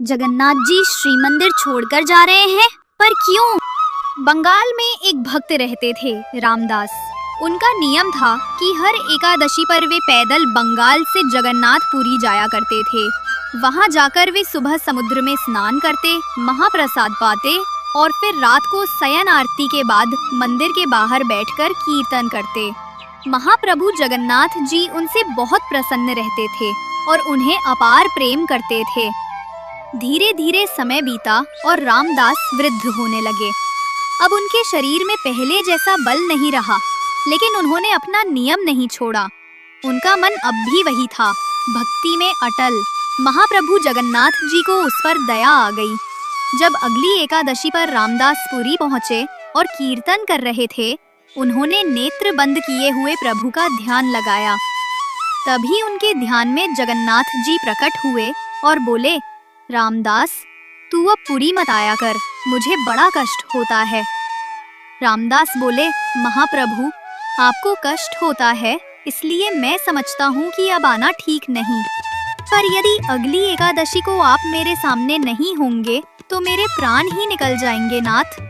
जगन्नाथ जी श्री मंदिर छोड़कर जा रहे हैं, पर क्यों? बंगाल में एक भक्त रहते थे, रामदास। उनका नियम था कि हर एकादशी पर वे पैदल बंगाल से जगन्नाथपुरी जाया करते थे। वहां जाकर वे सुबह समुद्र में स्नान करते, महाप्रसाद पाते और फिर रात को शयन आरती के बाद मंदिर के बाहर बैठकर कीर्तन करते। महाप्रभु जगन्नाथ जी उनसे बहुत प्रसन्न रहते थे और उन्हें अपार प्रेम करते थे। धीरे धीरे समय बीता और रामदास वृद्ध होने लगे। अब उनके शरीर में पहले जैसा बल नहीं रहा, लेकिन उन्होंने अपना नियम नहीं छोड़ा। उनका मन अब भी वही था, भक्ति में अटल। महाप्रभु जगन्नाथ जी को उस पर दया आ गई। जब अगली एकादशी पर रामदास पुरी पहुँचे और कीर्तन कर रहे थे, उन्होंने नेत्र बंद किए हुए प्रभु का ध्यान लगाया। तभी उनके ध्यान में जगन्नाथ जी प्रकट हुए और बोले, रामदास, तू अब पुरी मत आया कर, मुझे बड़ा कष्ट होता है। रामदास बोले, महाप्रभु, आपको कष्ट होता है इसलिए मैं समझता हूँ कि अब आना ठीक नहीं, पर यदि अगली एकादशी को आप मेरे सामने नहीं होंगे तो मेरे प्राण ही निकल जाएंगे नाथ।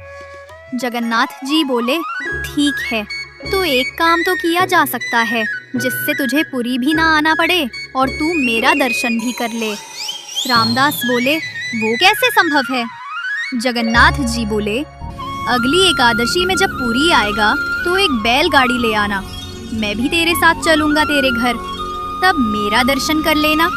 जगन्नाथ जी बोले, ठीक है, तो एक काम तो किया जा सकता है जिससे तुझे पुरी भी ना आना पड़े और तू मेरा दर्शन भी कर ले। रामदास बोले, वो कैसे संभव है? जगन्नाथ जी बोले, अगली एकादशी में जब पुरी आएगा तो एक बैलगाड़ी ले आना, मैं भी तेरे साथ चलूंगा तेरे घर, तब मेरा दर्शन कर लेना।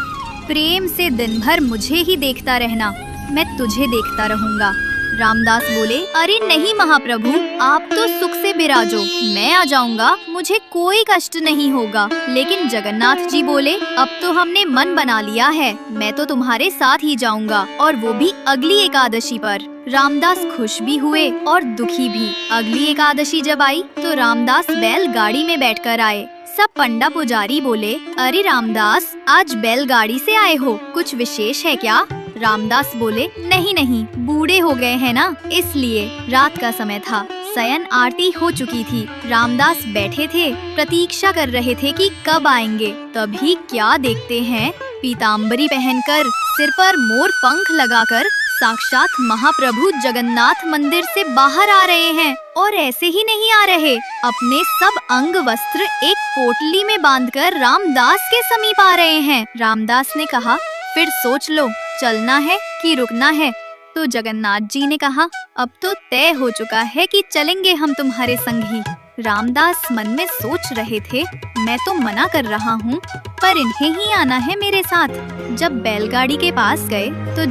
प्रेम से दिन भर मुझे ही देखता रहना, मैं तुझे देखता रहूंगा। रामदास बोले, अरे नहीं महाप्रभु, आप तो सुख से विराजो, मैं आ जाऊंगा, मुझे कोई कष्ट नहीं होगा। लेकिन जगन्नाथ जी बोले, अब तो हमने मन बना लिया है, मैं तो तुम्हारे साथ ही जाऊंगा, और वो भी अगली एकादशी पर। रामदास खुश भी हुए और दुखी भी। अगली एकादशी जब आई तो रामदास बैलगाड़ी में बैठकर आए। सब पंडा पुजारी बोले, अरे रामदास, आज बैलगाड़ी से आए हो, कुछ विशेष है क्या? रामदास बोले, नहीं नहीं, बूढ़े हो गए हैं ना, इसलिए। रात का समय था, शयन आरती हो चुकी थी। रामदास बैठे थे, प्रतीक्षा कर रहे थे कि कब आएंगे। तभी क्या देखते हैं, पीताम्बरी पहनकर, सिर पर मोर पंख लगाकर साक्षात महाप्रभु जगन्नाथ मंदिर से बाहर आ रहे हैं। और ऐसे ही नहीं आ रहे, अपने सब अंग वस्त्र एक पोटली में बांधकर रामदास के समीप आ रहे हैं। रामदास ने कहा, फिर सोच लो, चलना है कि रुकना है? तो जगन्नाथ जी ने कहा, अब तो तय हो चुका है कि चलेंगे हम तुम्हारे संग ही। रामदास मन में सोच रहे थे, मैं तो मना कर रहा हूँ, पर इन्हें ही आना है मेरे साथ। जब बैलगाड़ी के पास गए तो